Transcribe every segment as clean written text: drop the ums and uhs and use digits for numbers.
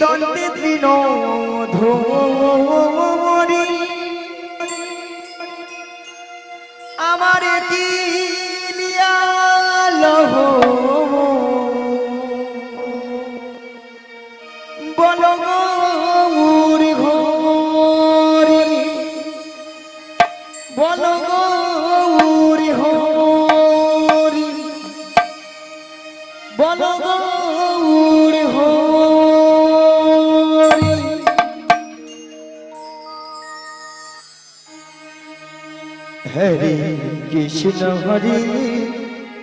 দন্তে তৃণ ধরি আমার কি লহ বল গৌর ঘরে বল গৌর হরি বল গৌর হরি হরে কৃষ্ণ হরে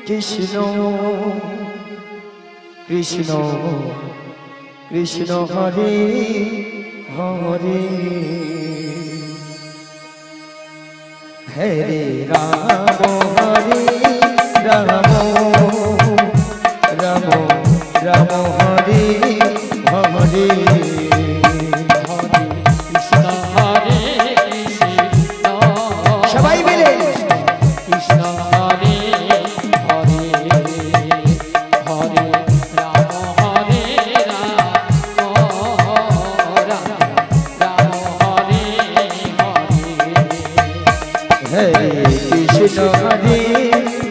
কৃষ্ণ কৃষ্ণ কৃষ্ণ হরে হরে হরে রাম হরে রাম রাম রাম হরে হরে সবাই মিলে কৃষ্ণ হরে হরে হরে রাম হরে রাম রাম হরে হরে হরে কৃষ্ণ হরে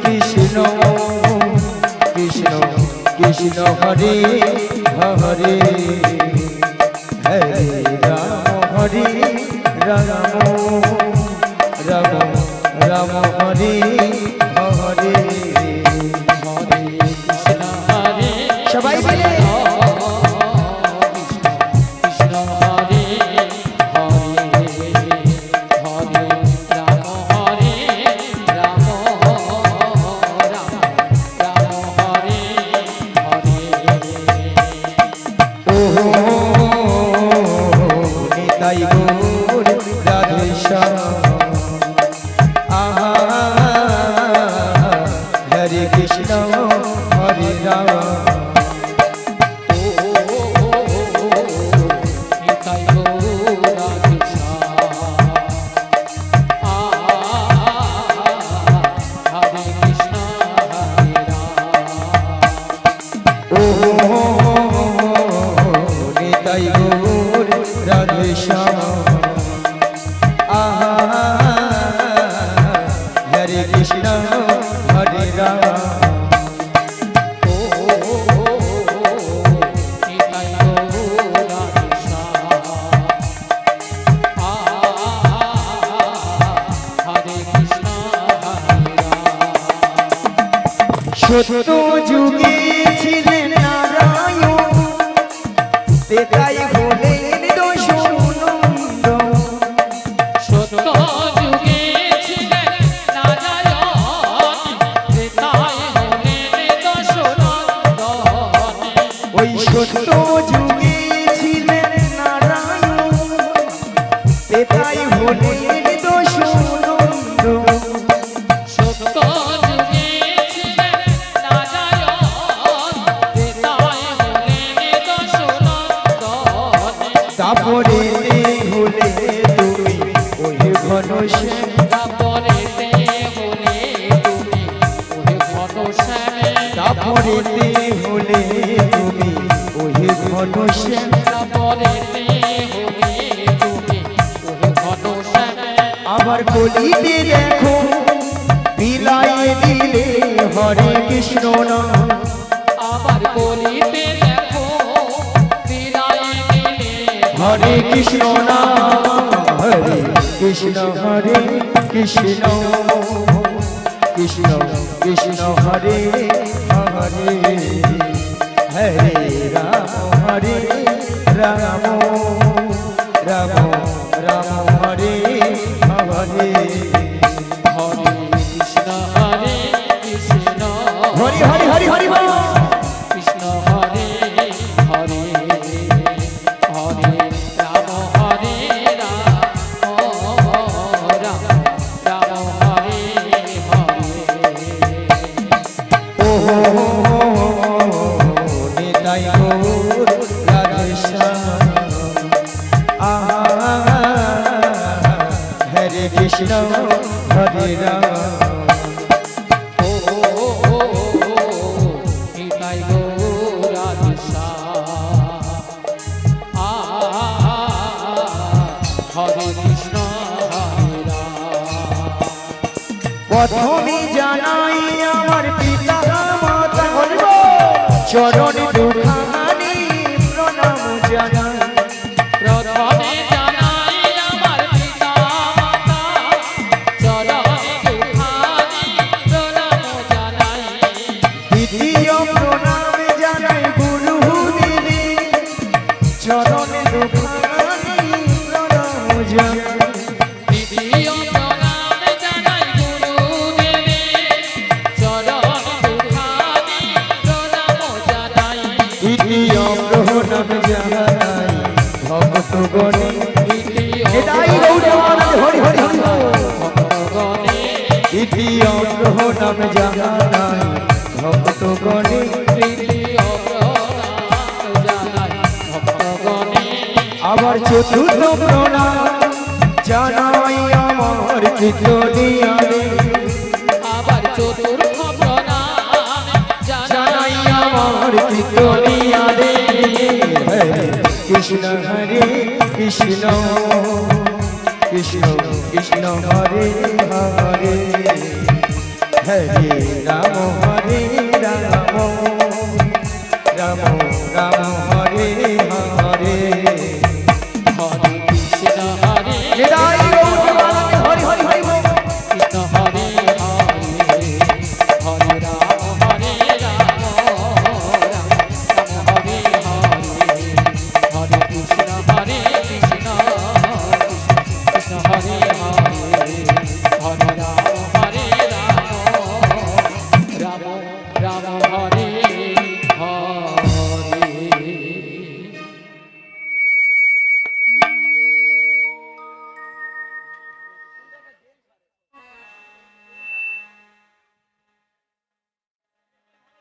কৃষ্ণ কৃষ্ণ কৃষ্ণ হরে হরে হরে রাম হরে রাম রাম রাম হরে হরে হরে কৃষ্ণ হরে সবাই মিলে কৃষ্ণ হরে হরে হরে রাম হরে রাম রাম রাম হরে হরে ও নিতাই গৌর রাধে শ্যাম আহা হরে কৃষ্ণ হরে রাম নিতাই গৌর কৃষ্ণ হরে কৃষ্ণ হরে রাম ও নিতাই গৌর রাধে শ্যাম আহা হরে কৃষ্ণ হরে রাম নিতাই গৌর কৃষ্ণ হরে কৃষ্ণ হরে রাম সত্য যুগে ছিলেন নারায়ণ তেতাই হলেন দশনন্দ সত্য যুগে ছিলেন নারায়ণ ত্রেতায় হলেন দশনন্দন ওই সত্য যুগে ছিলেন নারায়ণ তেতাই হলেন দশনন্দ সত্য যুগে ছিলেন নারায়ণ ত্রেতায় হলেন দশনন্দন তারপরে হলে তুমি ওই ঘনশ্যাম তারপরেতে হলে তুমি ওহে ঘনশ্যামে তারপরে হলে তুমি ওই ঘনশ্যাম তারপরেতে হলে তুমি ওহে ঘনশ্যামে আবার কলিতে দেখো বিলায় দিলে হরে কৃষ্ণ নাম আবার বলিতে দেখো বিরায় দিলে হরে কৃষ্ণ নাম হরে কৃষ্ণ হরে কৃষ্ণ কৃষ্ণ কৃষ্ণ হরে হরে হরে রাম হরে রাম রাম রাম হরে হরে হরে কৃষ্ণ হরে কৃষ্ণ হরি হরি হরি হরি বল কৃষ্ণ হরে হরে হরে রাম হরে রাম রাম রাম হরে হরে ও প্রথমে জানাই আমার পিতা মাতা চরণ দুখানি প্রণাম জানাই। প্রথমে জানাই আমার পিতা মাতা চরণে দুখানি প্রণাম জানাই। দ্বিতীয় প্রণাম জানাই গুরু দেবী চরণ দুখানি প্রণাম জানাই। দ্বিতীয় প্রণাম জানাই গুরুদেবে চরণে দুখানি প্রণাম জানাই। তৃতীয় প্রণাম জানাই ভক্তগণে নিতাই গৌর প্রেমানন্দে হরি হরি হরি বল। ভক্তগণে তৃতীয় প্রণাম জানাই ভক্তগণে তৃতীয় প্রণাম জানাই ভক্তগণে। আবার চতুর্থ প্রণাম জানাই আমার কীর্তনিয়ারে আবার চতুর্থ প্রণাম জানাই আমার কীর্তনিয়ারে। হরে কৃষ্ণ হরে কৃষ্ণ কৃষ্ণ কৃষ্ণ হরে হরে হরে রাম হরে রাম রাম রাম হরে হরে। হরে কৃষ্ণ হরে নিতাই গৌর প্রেমানন্দে হরি হরি হরি বল। কৃষ্ণ হরে হরে হরে রাম হরে রাম রাম রাম হরে হরে হরে কৃষ্ণ হরে কৃষ্ণ কৃষ্ণ হরে হরে হরে রাম হরে রাম রাম রাম হরে হরে।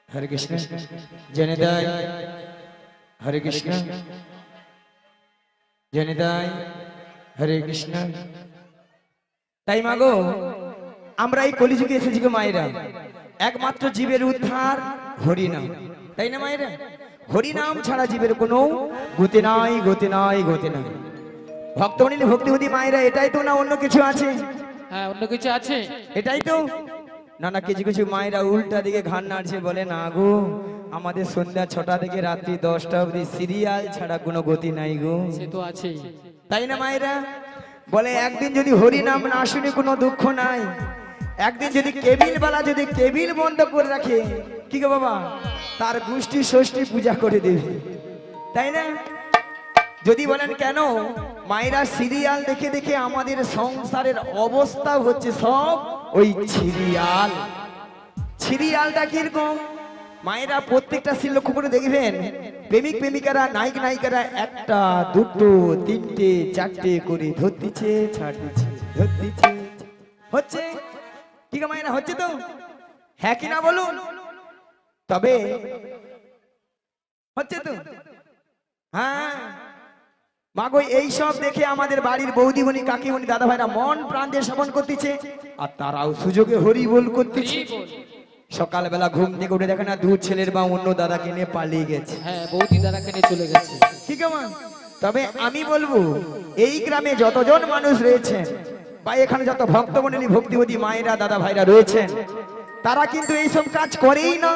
হরে কৃষ্ণ জনিতাই হরে কৃষ্ণ জনিতাই হরে কৃষ্ণ। তাই মাগো আমরা এই কলিযুগে এসেছি গো মায়েরা, একমাত্র জীবের উদ্ধার হরিনাম, তাই না মায়েরা? হরিনাম ছাড়া জীবের কোনো গতি নাই গতি নাই গতি নাই। ভক্তমণি ভক্তিবতী মায়েরা, এটাই তো না অন্য কিছু আছে? হ্যাঁ, অন্য কিছু আছে? এটাই তো না। না, কিছু কিছু মায়েরা উল্টা দিকে ঘাড় নাড়ছে, বলে না গো আমাদের সন্ধ্যা 6টা থেকে রাত্রি 10টা অবধি সিরিয়াল ছাড়া কোনো গতি নাই গো। সে তো আছেই। তাই না মায়েরা? বলে একদিন যদি হরি নাম না শুনে কোনো দুঃখ নাই, একদিন যদি কেবিল বালা যদি কেবিল বন্ধ করে রাখে, কি গো বাবা, তার গোষ্ঠী ষষ্ঠী পূজা করে দেবে, তাই না? যদি বলেন কেন, মায়েরা সিরিয়াল দেখে দেখে আমাদের সংসারের অবস্থা হচ্ছে সব ওই সিরিয়াল। সিরিয়ালটা কিরকম মায়েরা, প্রত্যেকটা সিন লক্ষ্য করে দেখবেন, প্রেমিক প্রেমিকারা নায়ক নায়িকারা একটা দুটো তিনটে চারটে করে ধরতিছে ছাড়তিছে ধরতিছে, হচ্ছে কি গো মায়েরা? হচ্ছে তো, হ্যাঁ কি না বলুন? তবে হচ্ছে তো, হ্যাঁ মাগো এই সব দেখে আমাদের বাড়ির বৌদিমণি কাকিমণি দাদা ভাইরা মন প্রাণ দিয়ে শ্রবণ করতেছে, আর তারাও সুযোগে হরি বল করতেছে। সকালবেলা ঘুম থেকে উঠে দেখে না, দু ছেলের বা অন্য দাদাকে নিয়ে পালিয়ে গেছে। হ্যাঁ, বৌদি দাদাকে নিয়ে চলে গেছে। ঠিক আছে। তবে আমি বলবো, এই গ্রামে যতজন মানুষ রয়েছেন বা এখানে যত ভক্তমণ্ডলী ভক্তিবতী মায়েরা দাদা ভাইরা রয়েছেন, তারা কিন্তু এইসব কাজ করেই না,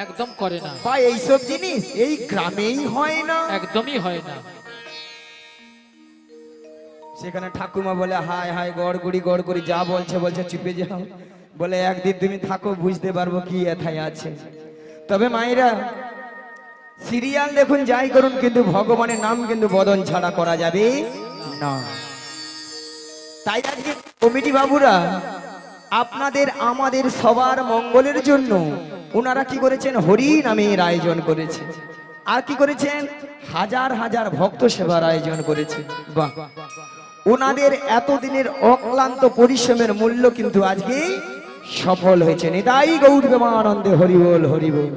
একদম করে না, বা এইসব জিনিস এই গ্রামেই হয় না, একদমই হয় না। সেখানে ঠাকুমা বলে হায় হায় গড় করি যা বলছে বলছে চুপে যাও, বলে একদিন তুমি থাকো বুঝতে পারবো কি এথায় আছে। তবে মায়েরা সিরিয়াল দেখুন যাই করুন, কিন্তু ভগবানের নাম কিন্তু বদন ছাড়া করা যাবে না। তাই আজকে কমিটি বাবুরা আপনাদের আমাদের সবার মঙ্গলের জন্য ওনারা কি করেছেন, হরি নামের আয়োজন করেছে, আর কি করেছেন, হাজার হাজার ভক্ত সেবার আয়োজন করেছে। বাহ, ওনাদের এতদিনের অক্লান্ত পরিশ্রমের মূল্য কিন্তু আজকে সফল হয়েছে। নিতাই গৌর প্রেমানন্দে হরি বল হরি বল।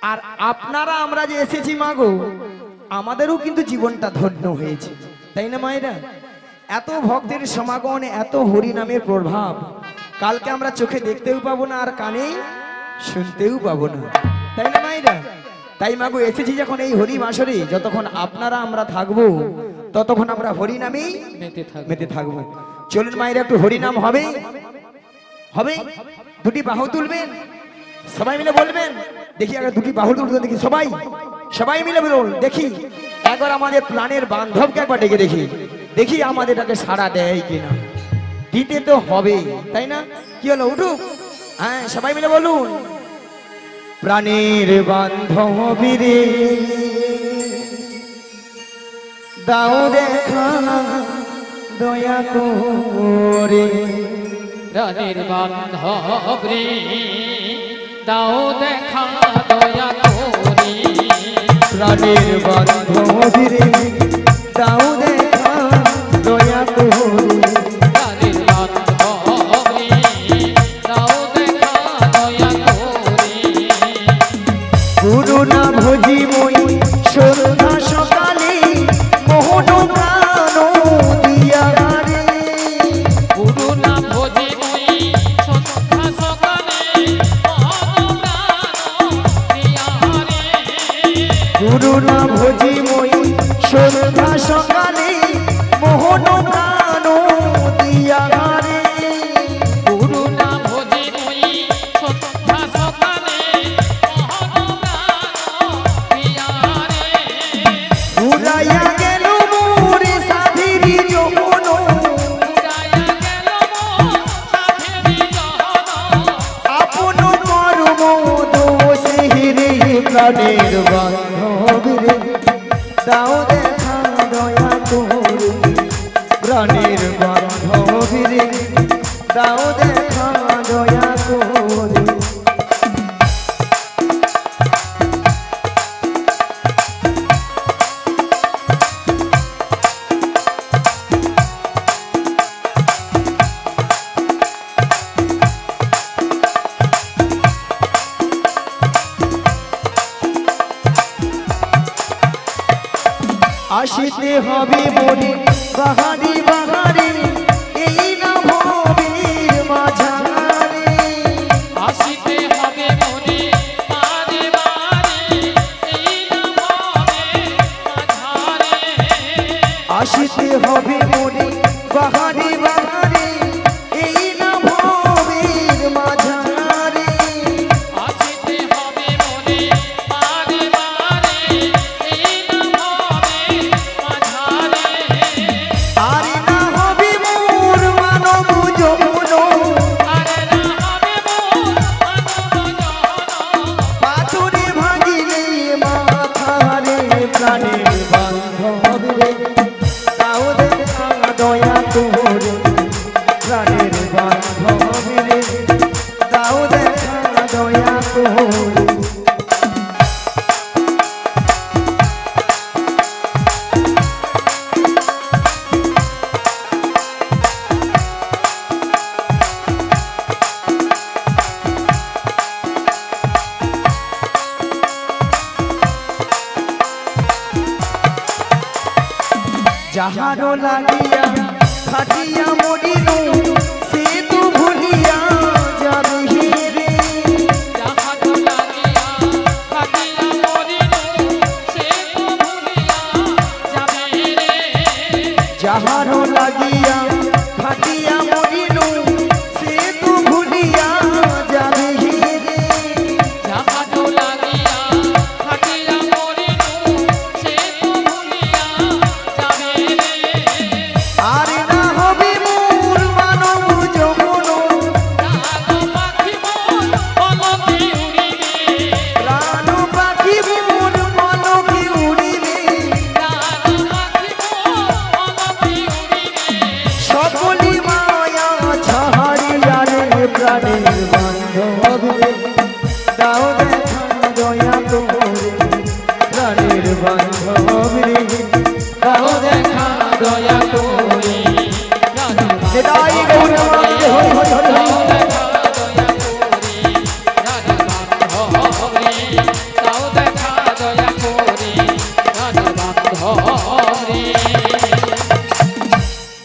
আর আপনারা আমরা যে এসেছি মাগো, আমাদেরও কিন্তু জীবনটা ধন্য হয়েছে, তাই না মায়েরা? এত ভক্তের সমাগম, এত হরি নামের প্রভাব কালকে আমরা চোখে দেখতেও পাবো না, আর কানে শুনতেও পাবো না, তাই না মায়েরা? তাই মাগো এসেছি যখন এই হরি বাসরে, যতক্ষণ আপনারা আমরা থাকবো ততক্ষণ আমরা হরি নামেই মেতে থাকবো। চলুন মায়েরা একটু হরি নাম হবে। হবে? দুটি বাহু তুলবেন, সবাই মিলে বলবেন। দেখি আগে দুটি বাহু তুলতে দেখি, সবাই সবাই মিলে বলুন দেখি। একবার আমাদের প্রাণের বান্ধবকে একবার ডেকে দেখি, দেখি আমাদেরটাকে সাড়া দেয় কিনা। দিতে তো হবে, তাই না? কি হলো, উঠুক। হ্যাঁ, সবাই মিলে বলুন, প্রাণের বান্ধবী রে দাও দেখা দয়া করে। প্রাণের বান্ধব রে দাও দেখা দয়া করে। প্রাণের বান্ধবী রে দাও দেখা দয়া করে। প্রাণের বান্ধব রে দাও দেখা দয়া করে। করুণা ভোজি মই সন্ধ্যা সকালে মোহন প্রাণ দিয়া রে। করুণা ভোজে মই সন্ধ্যা সকালে মহাপ্রাণ প্রিয়া রে। করুণা ভোজি মই সন্ধ্যা সকালে মোহন প্রাণ দিয়া রে। করুণা ভোজে মই সন্ধ্যা সকালে মহাপ্রাণ প্রিয়া রে। উড়াইয়া গেল মোর সাথীর যৌবন, উড়াইয়া গেল মোর সাথেরি জহন। আপন কর্ম দোষে রে। প্রাণের বান্ধব রে দাও দেখা দয়া করে। প্রাণের বান্ধব রে দাও দেখা দয়া করে। আসিতে হবে মনে বাহারি বাহারি, এই না ভবের মাঝারে। আসিতে হবে মনে বারে বারে, এই না ভবে মাঝারে। আসিতে হবে মনে বাহারি বাহারি, এই না ভবের মাঝারে। আসিতে হবে মনে বারে বারে, এই না ভবে মাঝারে। আর না হবে মোর মানব যৌবন, আরে না হবে মোর মানব জহন। পাথরে ভাঙিলে মাথারে। প্রাণের বান্ধব রে দাও দেখা দয়া করে। প্রাণের বান্ধব রে দাও দেখা দয়া করে। যাহারো লাগিয়া খাটিয়া মরিনু, সে তো ভুলিয়া যাবে রে। যাহারো লাগিয়া খাটিয়া মরিনু, সে তো ভুলিয়া যাবে রে। যাহারো লাগিয়া খাটিয়া মরিনু, সে তো ভুলিয়া যাবে রে। যাহারো লাগিয়া খাটিয়া মরিনু, সে তো ভুলিয়া যাবে রে। আর না হবে মোর মানব যৌবন, রাগ পাখি মোর পলকে উড়িবে। প্রাণ পাখি মোর পলকে উড়িবে। রাগ পাখি মোর পলকে উড়িবে। সকলি মায়া ছাড়িয়া রে। প্রাণের বান্ধব রে দাও দেখা দয়া করে। প্রাণের বান্ধব রে দাও দেখা দয়া করে নিতাই গৌর মন্দিরে হরি হরি হরি হরি।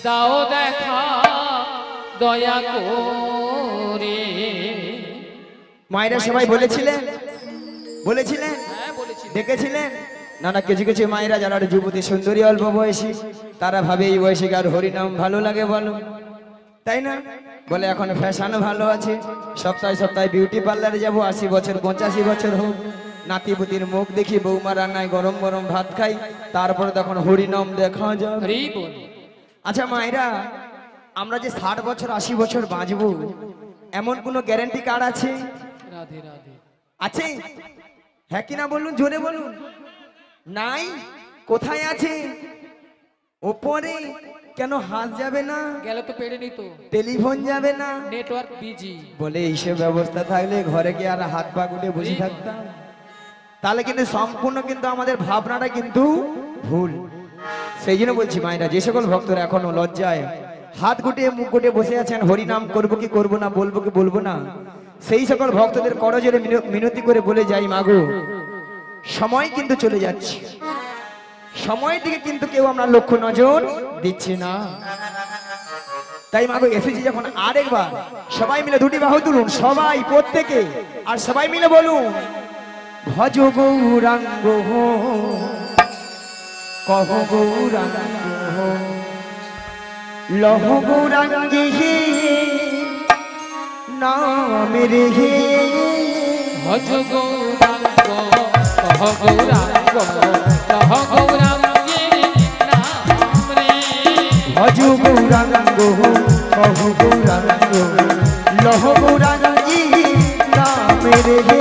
দাও দেখা দয়া করে। মায়েরা সবাই বলেছিলেন, বলেছিলেন, হ্যাঁ বলেছি। দেখেছিলেন না? না, কিছু কিছু মায়েরা যারা যুবতী সুন্দরী অল্প বয়সী, তারা ভাবে এই বয়সে আর হরিনাম ভালো লাগে বলো। তাই না? বলে এখন ফ্যাশন ভালো আছে, সপ্তাহে সপ্তাহে বিউটি পার্লারে যাবো, 80 বছর 85 বছর হোক, নাতিপুতির মুখ দেখি, বৌমা রান্নায় গরম গরম ভাত খাই, তারপরে তখন হরিনাম দেখা যাবে। হরি বল। আচ্ছা মায়েরা, আমরা যে 60 বছর 80 বছর বাঁচবো এমন কোনো গ্যারান্টি কার্ড আছে? রাধে রাধে। আছে? হ্যাঁ কিনা বলুন, জোরে বলুন। নাই? কোথায় আছে? ওপরে। কেন হাত যাবে না? গেলে তো পেড়ে নিত, টেলিফোন যাবে না? Network busy. বলে এইসব ব্যবস্থা থাকলে ঘরে গিয়ে আর হাত পা গুটে বসে থাকতাম, তাহলে কিন্তু সম্পূর্ণ কিন্তু আমাদের ভাবনাটা কিন্তু ভুল। সেই জন্য বলছি মায়েরা, যে সকল ভক্তরা এখনো লজ্জায় হাত গুটিয়ে মুখ গুটিয়ে বসে আছেন, হরিনাম করবো কি করবো না, বলবো কি বলবো না, সেই সকল ভক্তদের করজোরে মিনতি করে বলে যাই, মাগো সময় কিন্তু চলে যাচ্ছে, সময়ের দিকে কিন্তু কেউ আমরা লক্ষ্য নজর দিচ্ছি না। তাই মাগো এসেছি যখন, আরেকবার সবাই মিলে দুটি বাহু তুলুন, সবাই প্রত্যেকে, আর সবাই মিলে বলুন, ভজ গৌরাঙ্গ কহ গৌরাঙ্গ লহ গৌরাঙ্গে হে নামের হে। ভজ গৌরাঙ্গ কহ গৌরাঙ্গ কহ গৌরাঙ্গে নাম রে। ভজ গৌরাঙ্গ কহ গৌরাঙ্গ লহ গৌরাঙ্গে নামের হে।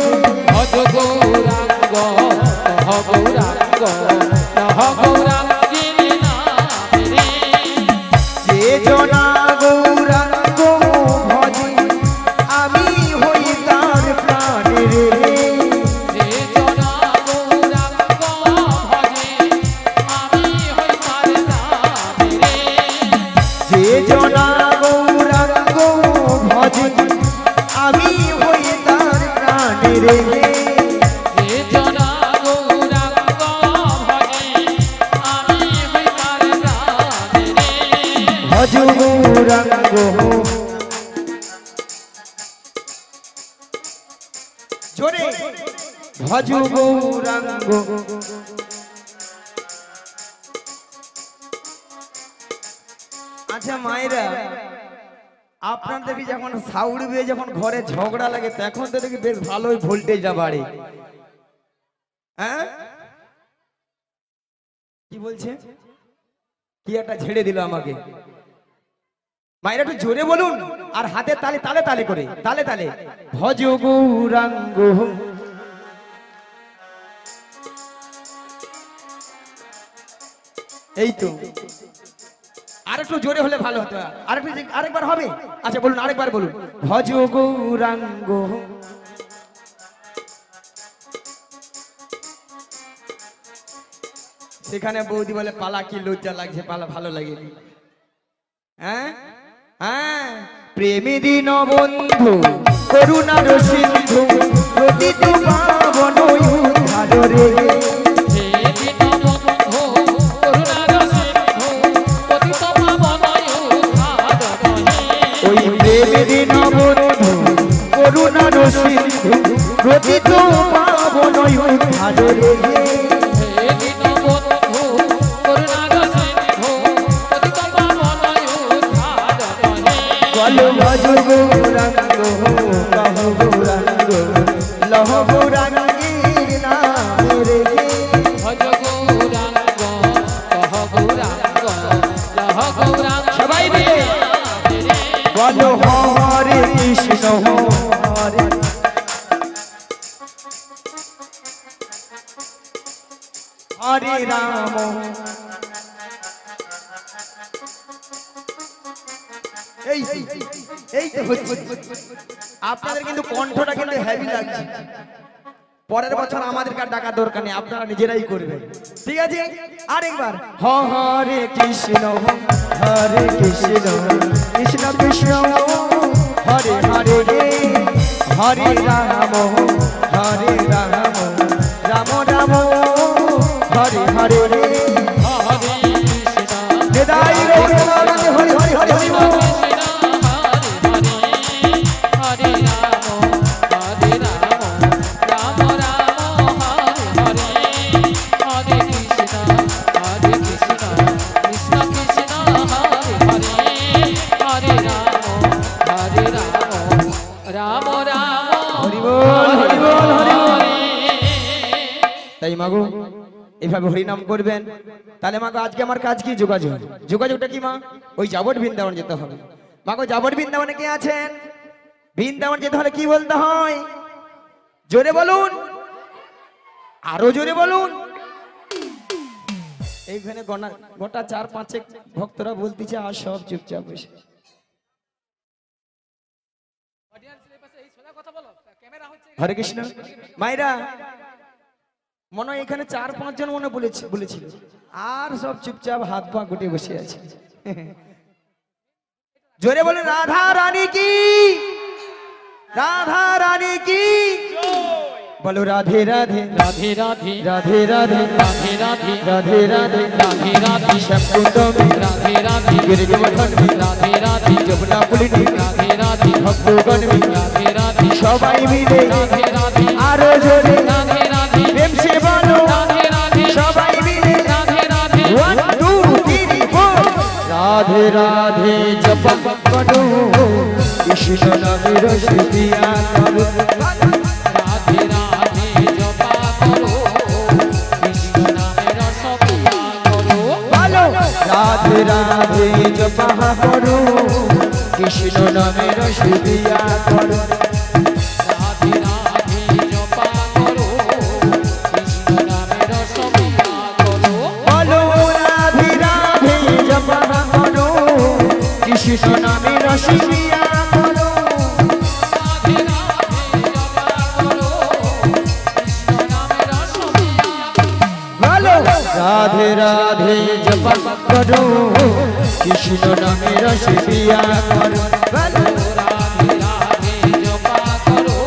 ভজ গৌরাঙ্গ কহ গৌরাঙ্গ কহ গৌরাঙ্গে নাম রে। যে জনা গৌরাঙ্গ ভজে আমি হই তার প্রাণের হে। যে জনা গৌরাঙ্গ ভজে আমি হই তার নাম রে। যে জনা গৌরাঙ্গ ভজে আমি হই তার প্রাণের হে। যে জনা গৌরাঙ্গ ভজে আমি হই তার নাম রে। ভজ গৌরাঙ্গ জোরে ভজ গৌরাঙ্গ। আচ্ছা মায়েরা, আপনাদেরকে যখন সাউন্ড দিয়ে যখন ঘরে ঝগড়া লাগে তখন তো দেখি বেশ ভালোই ভোল্টেজটা বাড়ে, হ্যাঁ? কি বলছে? কি একটা ছেড়ে দিল আমাকে। মায়েরা একটু জোরে বলুন, আর হাতে তালে তালে তালে করে, তালে তালে ভজ গৌরাঙ্গ। এই তো, আর একটু জোরে হলে ভালো হতো। আরেকবার হবে? আচ্ছা বলুন, আরেকবার বলুন, ভজ গৌরাঙ্গ। সেখানে বৌদি বলে, পালা কি লজ্জা লাগছে, পালা ভালো লাগেনি। হ্যাঁ হ্যাঁ, প্রেমী দীন বন্ধু করুণার সিন্ধু প্রতিত পাবন উদ্ধার রে। হে দীনবন্ধু করুণার সিন্ধু পতিত পাবন উদ্ধার হে। ওই প্রেমী দীন বন্ধু করুণার সিন্ধু প্রতিত পাবন উদ্ধার রে। হে দীনবন্ধু করুণার সিন্ধু পতিত পাবন উদ্ধার হে। বলো ভজ গৌরাঙ্গ কহ গৌরাঙ্গ লহ গৌরাঙ্গের নামের হে। ভজ গৌরাঙ্গ কহ গৌরাঙ্গ লহ গৌরাঙ্গ। সবাই মিলে বলো হরে কৃষ্ণ হরে হরে রাম। এই এই তো হচ্ছে। আপনাদের কিন্তু কণ্ঠটা কিন্তু হেভি লাগছে। পরের বছর আমাদের কার ডাকা দরকার নেই, আপনারা নিজেরাই করবেন, ঠিক আছে? আরেকবার হরে কৃষ্ণ হরে কৃষ্ণ কৃষ্ণ কৃষ্ণ হরে হরে রে। হরে রাম হরে রাম রাম রাম হরে হরে রে। হরে কৃষ্ণ নিতাই গৌর হরে হরে হরে হরে বল। হরে রাম হরে রাম রাম রাম হরে হরে। হরে কৃষ্ণ কৃষ্ণ কৃষ্ণ হরে হরে। হরে রাম রাম রাম হরি বল, হরি বল, হরি বল। হরি। তাই মাগো এইভাবে হরিনাম করবেন। তাহলে মাগো আজকে আমার কাজ কি? যোগাযোগ। যোগাযোগটা কি মা? ওই যাবট বৃন্দাবন যেতে হবে। মাগো যাবট বৃন্দাবনে কে আছেন? বৃন্দাবন যেতে হলে কি বলতে হয়? জোরে বলুন, আরো জোরে বলুন। এইখানে গোটা 4-5 ভক্তরা বলতেছে আর সব চুপচাপ বসে। হরে কৃষ্ণ। মাইরা মনে হয় এখানে 4-5 জন মনে বলেছিল, আর সব চুপচাপ হাত পা গুটে বসে আছে। জোরে বলে রাধা রানী কি, রাধা রানী কি। বলো রাধে রাধে রাধে রাধে রাধে রাধে রাধে রাধে রাধে রাধে রাধে রাধে শ্যামকুণ্ডমে রাধে রাধে গিরিজবর্ধনে রাধে রাধে যমুনা পুলিনে রাধে রাধে ভক্তগণে রাধে রাধে সবাই মিলে রাধে রাধে আরো জোরে রাধে রাধে প্রেম সে বলো রাধে রাধে সবাই মিলে রাধে রাধে 1 2 3 4 রাধে রাধে জপ করো কৃষ্ণ নামে রস দিয়া করো। রাধে রাধে জপা করো কৃষ্ণ নামে রস পিয়া করো। বলো রাধে রাধে জপ করো কৃষ্ণ নামে রস দিয়া করো। রাধে রাধে জপা করো কৃষ্ণ নামে রস পিয়া করো। বলো রাধে রাধে জপ করো কৃষ্ণ নামে রস দিয়া করো। রাধে রাধে জপা করো কৃষ্ণ নামে রস পিয়া করো। বলো রাধে রাধে জপ করো কৃষ্ণ নামে রস দিয়া করো। বলো রাধে রাধে জপা করো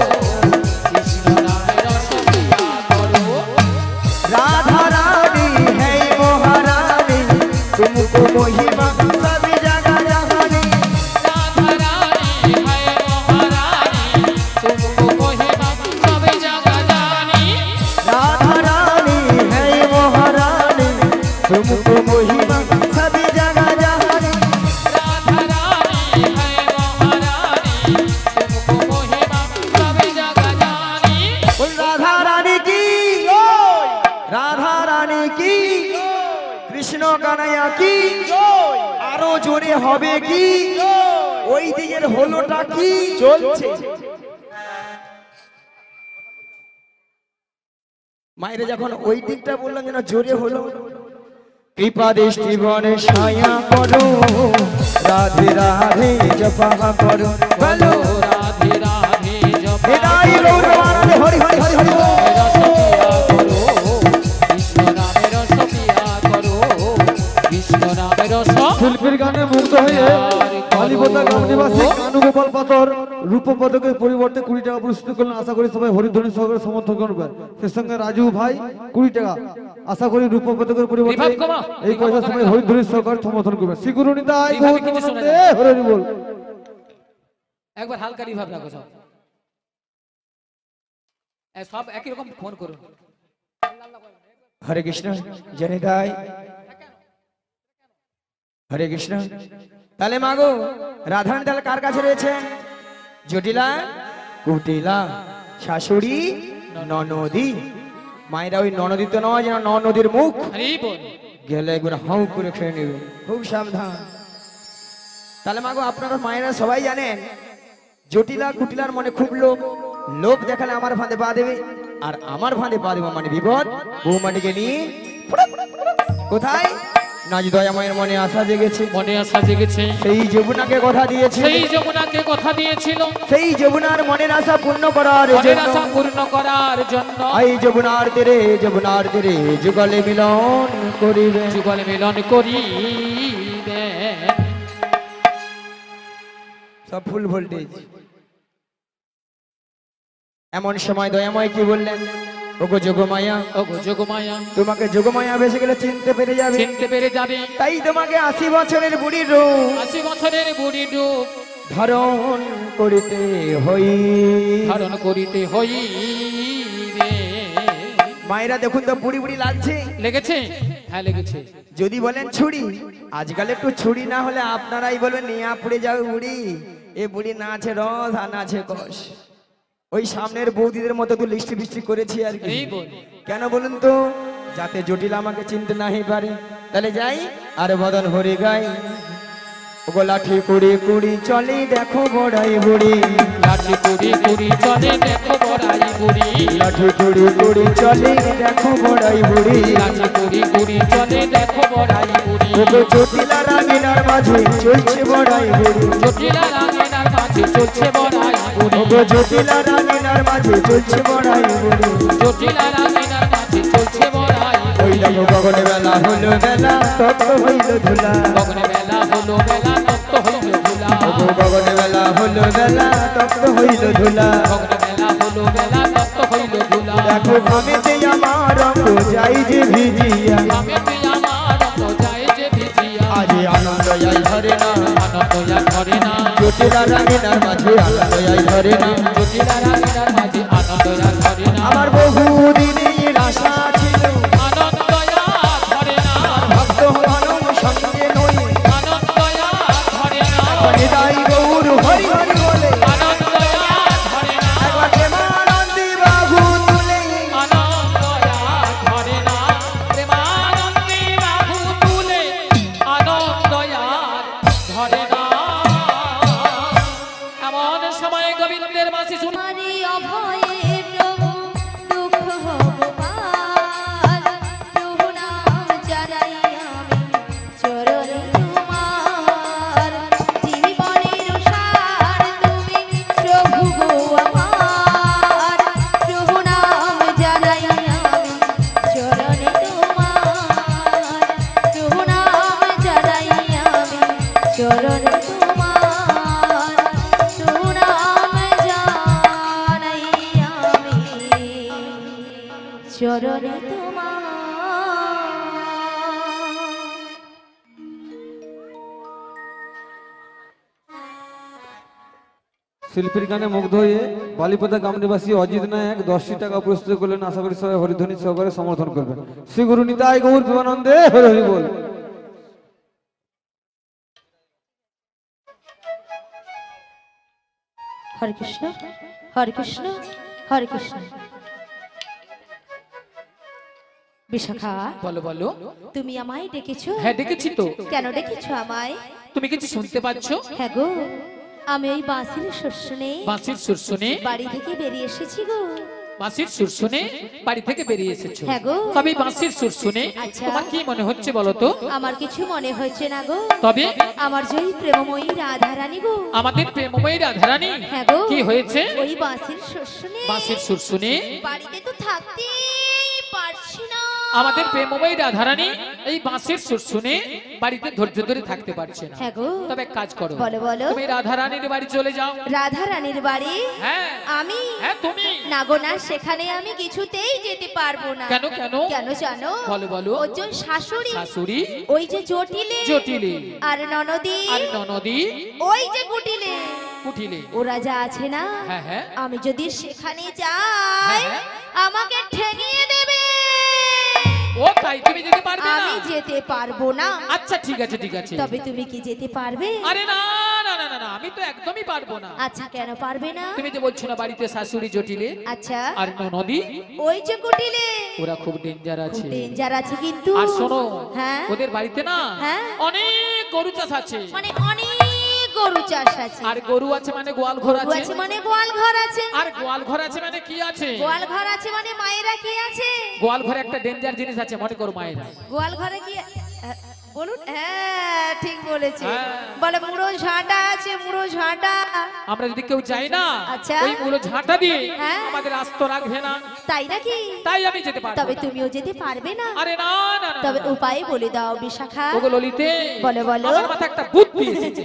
কৃষ্ণ নামে রস পিয়া করো। राधा रानी है महारानी तुमको महिमा सभी जगह जहानी। राधा रानी है महारानी तुमको महिमा सब जगह जानी। राधा रानी है महारानी तुमको महिमा सभी जगह जहानी। राधा रानी है महारानी तुमको महिमा सब जगह जानी। बोल राधा रानी की, राधा रानी की, কৃষ্ণ কানাইয়া কি, আরো জোরে হবে কি, ওই দিকের হলোটা কি চলছে। মায়েরা যখন ওই দিকটা বললাম যেন জোরে হলো। কৃপা দৃষ্টি বনে ছায়া করো রাধে রাধে জপা করো। বলো রাধে রাধে জপা এটাই গৌরবানন্দে হরি হরি হরি হরি বল। কৃষ্ণ নামে রস শিল্পীর গানে মুগ্ধ হয়ে কালীপদা গ্রাম নিবাসী কানু গোপাল পাথর রূপ পদকের পরিবর্তে 20 টাকা পুরস্কৃত করলেন। আশা করি সবাই হরিধ্বনি সহকারে সমর্থন করবেন। সেই সঙ্গে রাজু ভাই 20 টাকা। আশা করি রূপ পদকের পরিবর্তে বিভাগ কমা। এই পয়সা সবাই হরিধ্বনি সহকারে সমর্থন করবেন। শ্রী গুরু নিতাই বিভাগে কিছু গৌর শোনা নমস্তে যায়। হরি বল। একবার হালকা রিভাব রাখো সব। সব একই রকম ফোন করুন। হরে কৃষ্ণ জয় তাই হরে কৃষ্ণ। তাহলে মাগো রাধারানী তাহলে কার কাছে রয়েছেন? জটিলা, কুটিলা, শাশুড়ি, ননদী। মায়েরা ওই ননদী তো নয় যেন নদীর মুখ হরি বল। গেলে একবার হাউ করে খেয়ে নেবে, খুব সাবধান। তাহলে মাগো আপনারা মায়েরা সবাই জানেন জটিলা কুটিলার মনে খুব লোভ, লোভ দেখালে আমার ফাঁদে পা দেবে, আর আমার ফাঁদে পা দেবে মানে বিপদ। বৌমাটিকে নিয়ে কোথায় নাজ দয়াময়ের মনে আশা জেগেছে, মনে আশা জেগেছে সেই যমুনাকে কথা দিয়েছে, সেই যমুনাকে কথা দিয়েছিল সেই যমুনার মনের আশা পূর্ণ করার মনের জন্য আশা পূর্ণ করার জন্য এই যমুনার তীরে যুগলে মিলন করিবে। যুগল মিলন করিবে। সব ফুল ভোল্টেজ। এমন সময় দয়াময় কি বললেন? ওগো যোগমায়া, ওগো যোগমায়া তোমাকে যোগমায়া বেসে গেলে চিনতে পেরে যাবে, চিনতে পেরে যাবে। তাই তোমাকে 80 বছরের বুড়ির রূপ 80 বছরের বুড়ি রূপ ধারণ করিতে হই। ধারণ করিতে হইবে। মায়েরা দেখুন তো বুড়ি বুড়ি লাগছে। লেগেছে? হ্যাঁ লেগেছে। যদি বলেন ছুরি, আজকাল একটু ছুরি না হলে আপনারাই বলবেন নিয়া পুড়ে যাবে বুড়ি, এ বুড়ি না আছে রস আর না আছে কষ। ওই সামনের বৌদিদের মতো তো লিস্টি বিস্টি করেছি আর কি। এই বল। কেন বলুন তো, যাতে জটিল আমাকে চিনতে নাহি পারে। তাহলে যাই আর বদন হরে গাই। ওগো লাঠি কুড়ি কুড়ি চলে দেখো বড়াই বুড়ি, লাঠি কুড়ি কুড়ি চলে দেখো বড়াই বুড়ি, লাঠি কুড়ি কুড়ি চলে দেখো বড়াই বুড়ি। লাঠি কুড়ি কুড়ি চলে দেখো বড়াই বুড়ি, ওগো জটিলা রাগিনার মাঝে চলছে বড়াই বুড়ি, জটিলা রাঙিনার মাঝে চলছে বড়াই বুড়ি, ওগো জটিলা রাগিনার মাঝে চলছে বড়াই বুড়ি। জটিলা রাঙিনার মাঝে চলছে বড়াই ওই বুড়ি। দেখো গগনে বেলা হলো বেলা তপ্ত হইল ধুলা, গগনে বেলা হলো বেলা তপ্ত হইল ধুলা, ওগো গগনে বেলা হলো বেলা তপ্ত হইল ধুলা। গগনে বেলা হলো বেলা তপ্ত হইল ধুলা। দেখো ঘামেতে আমার রঙ যাই যে ভিজিয়া, আমি তুই আমার রঙ যায় যে ভিজিয়া, আজ আনন্দ যাই ধরে না, আনন্দ আর ধরে না, জটিলা রাগিনার মাঝে আনন্দ যাই ধরে না। জটিলা রাঙিনার মাঝে আনন্দ আর ধরে না, আমার বহু দিনের আশা ছিল আনন্দ আর ধরে না, ভক্ত হনুম সঙ্গে নই, আনন্দ আর ধরে না, হৃদয় গৌর হরি হরি বলে আনন্দ আর ধরে না, একবার প্রেমানন্দী বাহু তুলে, আনন্দ আর ধরে না, প্রেমানন্দে বাহু তুলে আনন্দ আর ধরে না। এমন সময় গোবিন্দের বাঁশি শুনে তোমারই অভয়ে প্রভু দুঃখ হব পার, প্রভু নাম জানাই আমি চরণে তোমার, জীবনের সার তুমি প্রভু গো আমার, প্রভু নাম জানাই আমি চরণে তোমার, প্রভু নাম জানাই আমি চরণে তোমার, প্রভু নাম জানাই আমি চরণে তোমার। শিল্পীর গানে মুগ্ধ হয়ে বালিপদা গ্রাম নিবাসী অজিত নায়ক 10টি টাকা প্রস্তুত করলেন। আশা করি সবাই হরিধ্বনি সহকারে সমর্থন করবেন। শ্রী গুরু নিতাই গৌর প্রেমানন্দে হরি হরি বল। হরে কৃষ্ণ হরে কৃষ্ণ হরে কৃষ্ণ। বিশাখা, বলো বলো। তুমি আমায় ডেকেছো? হ্যাঁ ডেকেছি তো। কেন ডেকেছো আমায়? তুমি কিছু শুনতে পাচ্ছ? হ্যাঁ গো, আমি ওই বাঁশির সুর শুনে বাঁশির সুর শুনে বাড়ি থেকে বেরিয়ে এসেছি গো। বাঁশির সুর শুনে বাড়ি থেকে বেরিয়ে এসেছো। হ্যাঁ গো। তবে এই বাঁশির সুর শুনে আচ্ছা। তোমার কি মনে হচ্ছে বলো তো? আমার কিছু মনে হচ্ছে না গো। তবে আমার জয়ী প্রেমময়ী রাধারানী গো। আমাদের প্রেমময়ী রাধারানী হ্যাঁ গো। কি হয়েছে? ওই বাঁশির সুর শুনে বাঁশির সুর শুনে বাড়িতে তো থাকতেই পারছি না। আমাদের প্রেমময়ী রাধারানী এই বাঁশির সুর শুনে বাড়িতে ধৈর্য ধরে থাকতে পারছে না। হ্যাঁ গো। তবে এক কাজ করো, বলো বলো। তুমি রাধারানীর বাড়ি চলে যাও। রাধারানীর বাড়ি? হ্যাঁ আমি? হ্যাঁ তুমি। না গো না, সেখানে আমি কিছুতেই যেতে পারবো না। কেন কেন? কেন জানো? বলো বলো। ওই যে শাশুড়ি, শাশুড়ি, ওই যে জটিলে, জটিলে, আর ননদি, আর ননদি, ওই যে কুটিলে, কুটিলে, ওরা যা আছে না, হ্যাঁ হ্যাঁ, আমি যদি সেখানে যাই হ্যাঁ, আমাকে ঠেঙিয়ে দেবে। ও তাই তুমি যেতে পারবে না? আমি যেতে পারবো না। আচ্ছা ঠিক আছে ঠিক আছে। তবে তুমি কি যেতে পারবে? আরে না না না না না, আমি তো একদমই পারবো না। আচ্ছা কেন পারবে না? তুমি যে বলছো না বাড়িতে শাশুড়ি জটিলে আচ্ছা, আর ননদি, ওই যে কুটিলে, ওরা খুব ডেঞ্জার খুব আছে। ডেঞ্জার আছে কিন্তু। আর শোনো, হ্যাঁ, ওদের বাড়িতে না হ্যাঁ। অনেক গরু চাষ আছে। মানে অনেক গরু চাষ আছে। আর গরু আছে মানে গোয়াল ঘর গরু আছে। আছে মানে গোয়াল ঘর আছে। আর গোয়াল ঘর আছে মানে কি আছে? গোয়াল ঘর আছে মানে মায়েরা কি আছে? গোয়াল ঘরে একটা ডেঞ্জার জিনিস আছে, মনে করো মায়েরা। গোয়াল ঘরে কি বলুন? হ্যাঁ ঠিক বলেছে। হ্যাঁ। বলে মুড়ো ঝাঁটা আছে, মুড়ো ঝাঁটা। আমরা যদি কেউ যাই না, আচ্ছা। ওই মুলো ঝাঁটা দিয়ে হ্যাঁ। আমাদের আস্ত রাখবে না। তাই নাকি? তাই আমি যেতে পারবো তবে না। তুমিও যেতে পারবে না? আরে না না না, তবে না। উপায় বলে দাও বিশাখা। ওগো ললিতে, বলো বলো। আমার মাথায় একটা বুদ্ধি এসেছে।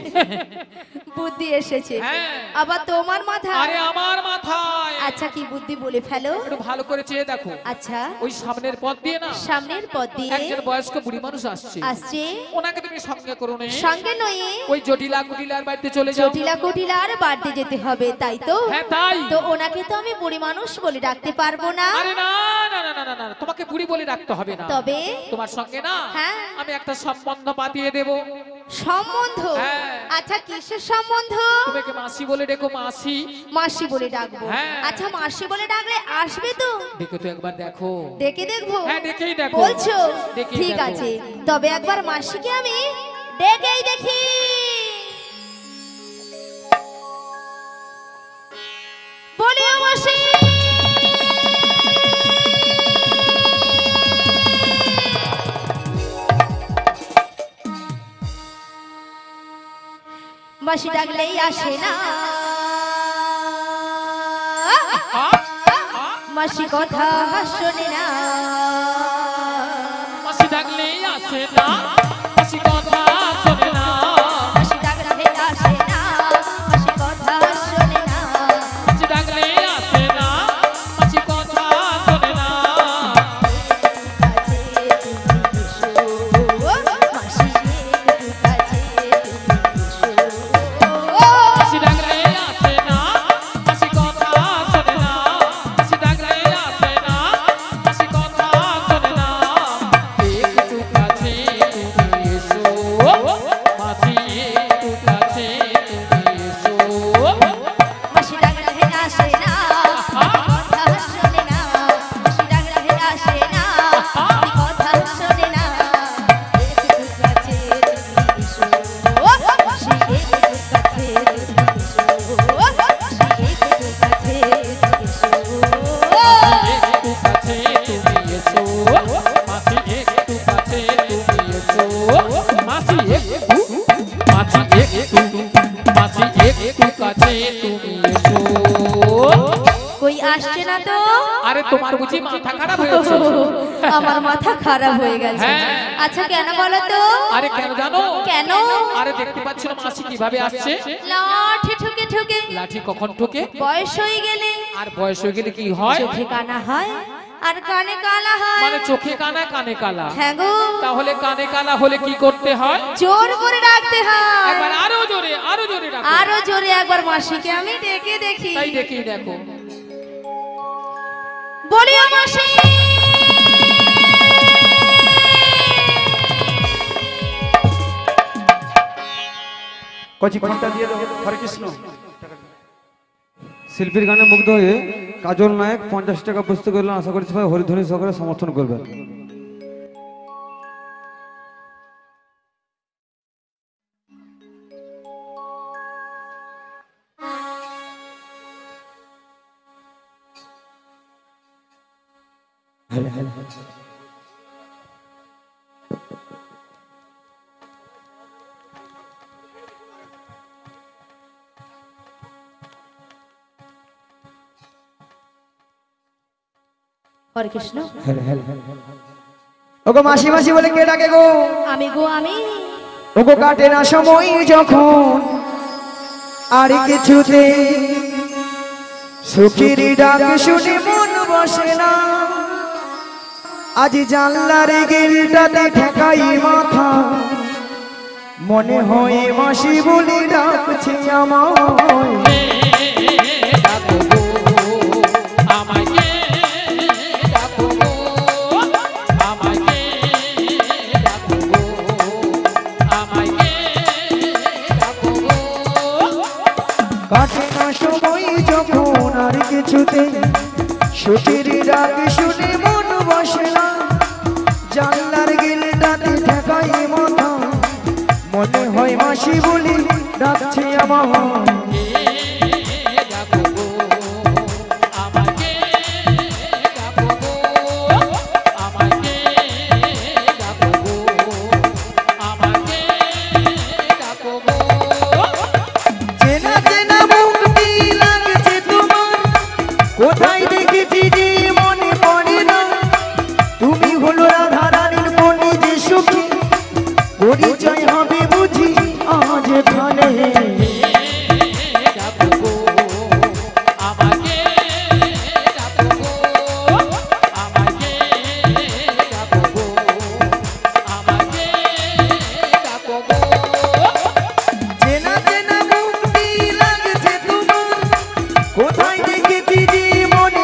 বুদ্ধি এসেছে? হ্যাঁ। আবার তোমার মাথা? আরে আমার মাথায়। আচ্ছা কি বুদ্ধি বলে ফেলো। একটু ভালো করে চেয়ে দেখো। আচ্ছা, ওই সামনের পথ দিয়ে না সামনের পথ দিয়ে একজন বয়স্ক বুড়ি মানুষ আসছে। আসছে। ওনাকে তুমি সঙ্গে করো নে। সঙ্গে নয়, ওই জটিলা কুটিলার বাড়িতে চলে যাও। জটিলা কুটিলার বাড়তে যেতে হবে, তাই তো? হ্যাঁ তাই। তো ওনাকে তো আমি বুড়ি মানুষ বলে ডাকতে পারবো না। আরে না না না না না না, তোমাকে বুড়ি বলে ডাকতে হবে না। তবে তোমার সঙ্গে না হ্যাঁ। আমি একটা সম্বন্ধ পাতিয়ে দেব। সম্বন্ধ? হ্যাঁ। আচ্ছা কিসের সম্বন্ধ? তোমাকে মাসি বলে ডেকো, মাসি। মাসি বলে ডাকবো? হ্যাঁ। আচ্ছা মাসি বলে ডাকলে আসবে তো? ডেকে তো একবার দেখো। ডেকে দেখবো? হ্যাঁ, ডেকেই দেখো। বলছো? ডেকেই ঠিক দেখো। আছে, তবে একবার মাসিকে আমি ডেকেই দেখি। বলিও মাসি। মাসি ডাকলেই আসে না, মাসি কথা শোনে না। মাসি ডাকলেই আসে না, মাসি কথা শোনে না। মাসি ডাকলে আসে না, মাসি কথা শোনে না। মাসি ডাকলেই আসে না, মাসি কথা শোনে না। মাসি একটু কাছে এসো। মাসি ডাকলেই আসে না, মাসি কথা শোনে না। মাসি ডাকলেই আসে না, মাসি কথা শোনে না। একটু কাছে তুমি এসো, মাসি একটু কাছে তুমি এসো। মাসি ডাকলে আসে না, কথা শোনে না। মাসি ডাকলে আসে না, কথা শোনে না। একটু কাছে তুমি এসো। মাসি একটু কাছে তুমি এসো। মাসি একটু কাছে তুমি এসো। একটু কাছে তুমি এসো, মাসি একটু কাছে তুমি এসো। মাসি একটু, মাসি একটু কাছে তুমি এসো। কই আসছে না তো? আরে তোমার বুঝি মাথা খারাপ হয়েছে? আমার মাথা খারাপ হয়ে গেছে। হ্যাঁ। আচ্ছা কেন বলো তো? আরে কেন জানো? কেন? আরে দেখতে পাচ্ছ না মাসি কিভাবে আসছে? লাঠি ঠুকে ঠুকে। লাঠি কখন ঠোকে? বয়স হয়ে গেলে আর বয়স হয়ে গেলে কি হয়? চোখে কানা হয় আর কানে কালা হয়। মানে চোখে কানা কানে কালা। হ্যাঁ গো। তাহলে কানে কালা হলে কি করতে হয়? জোর করে ডাকতে হয়। একবার আরো জোরে, আরো জোরে ডাকো। আরো জোরে একবার মাসিকে আমি ডেকে দেখি। তাই দেখেই দেখো। বলিও মাসি। কচি ঘন্টা দিয়ে দাও। হরে কৃষ্ণ। শিল্পীর গানে মুগ্ধ হয়ে কাজল নায়ক 50 টাকা পুস্তক করলেন। আশা করি সবাই হরিধ্বনি সহকারে সমর্থন করবেন। হরে কৃষ্ণ। ওগো মাসি মাসি বলে কে ডাকে গো? আমি গো আমি। ওগো কাটে না সময় যখন আর কিছুতে সুখের ডাক শুনে মন বসে না। আজ জানলার গেলটাতে ঠেকাই মাথা, মনে হয় মাসি বলে ডাকছে আমায়। ডাকো গো, আমাকে ডাকো গো, আমাকে ডাকো গো, আমাকে ডাকো গো। কাটে না সময় যখন আর কিছুতে সুখের ডাক শুনে মন বসে না। জানলার গেলটাতে ঠেকাই মাথা, মনে হয় মাসি বলে ডাকছে আমায়। ডাকো গো, আমাকে ডাকো গো, আমাকে ডাকো গো, আমাকে ডাকো গো। চেনা চেনা মুক্তি লাগছে তোমার, কোথায় দেখেছি যে মনে পড়ে না। তুমি হলো রাধা রানীর মনে যে সুখী, পরিচয় হবে বুঝি আজ এখানে। ডাকো গো, আমাকে ডাকো গো, আমাকে ডাকো গো, আমাকে ডাকো গো। চেনা চেনা মুক্তি লাগছে তোমার, কোথায় দেখেছি যে মনে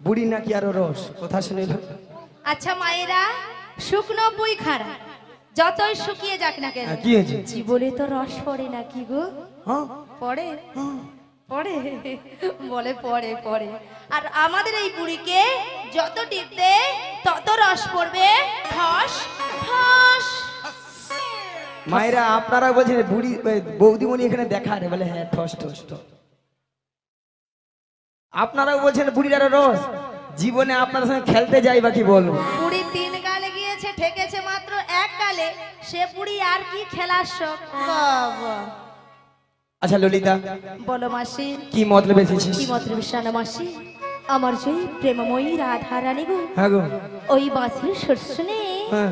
বুড়ি নাকি আরো রস কথা শুনিল আচ্ছা মায়েরা, শুকনো বই খাড়া যতই শুকিয়ে যাক না কেন, কি হয়েছে? জীবনে তো রস পড়ে নাকি গো? হ্যাঁ পড়ে পড়ে বলে পড়ে পড়ে। আর আমাদের এই বুড়িকে যত টিপতে তত রস পড়বে, ঠস ঠস। মায়েরা আপনারা বলছেন বুড়ি বৌদিমণি এখানে দেখা রে বলে হ্যাঁ ঠস ঠস ঠস। আপনারাও বলছেন বুড়ির আরো রস, জীবনে আপনার সঙ্গে খেলতে যাই বা কি বলবো। বুড়ি 3 গালে গিয়েছে, ঠেকেছে মাত্র 1 গালে, সে বুড়ি আর কি খেলার শখ। বাবা আচ্ছা ললিতা, বলো মাসি, কি মতলব এসেছিস? কি মতলব শানা মাসি? আমার যে প্রেমময়ী রাধা রানী গো, হ্যাঁ গো, ওই বাসের সুর শুনে হ্যাঁ।